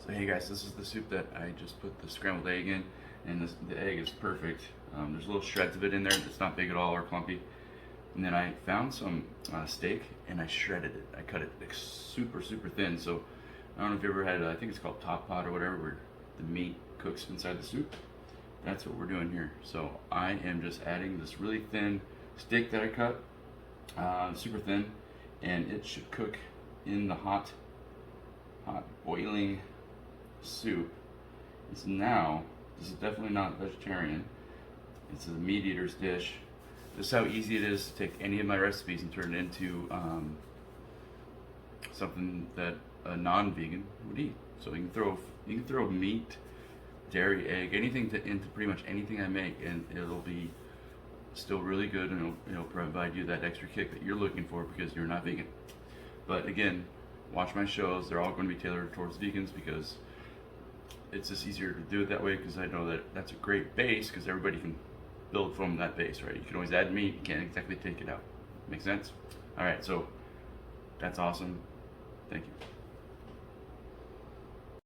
So hey guys, this is the soup that I just put the scrambled egg in, and the egg is perfect. There's little shreds of it in there. It's not big at all or clumpy. And then I found some steak and I shredded it. I cut it like super thin. So I don't know if you ever had, I think it's called Hotpot or whatever, where the meat cooks inside the soup. That's what we're doing here. So I am just adding this really thin steak that I cut, super thin, and it should cook in the hot boiling soup. It's now, this is definitely not vegetarian. It's a meat eater's dish. This is how easy it is to take any of my recipes and turn it into something that a non-vegan would eat. So you can throw meat, dairy, egg, anything into pretty much anything I make, and it'll be still really good, and it'll provide you that extra kick that you're looking for because you're not vegan. But again, watch my shows. They're all going to be tailored towards vegans because it's just easier to do it that way, because I know that that's a great base because everybody can build from that base, right? You can always add meat, you can't exactly take it out. Make sense? All right, so that's awesome. Thank you.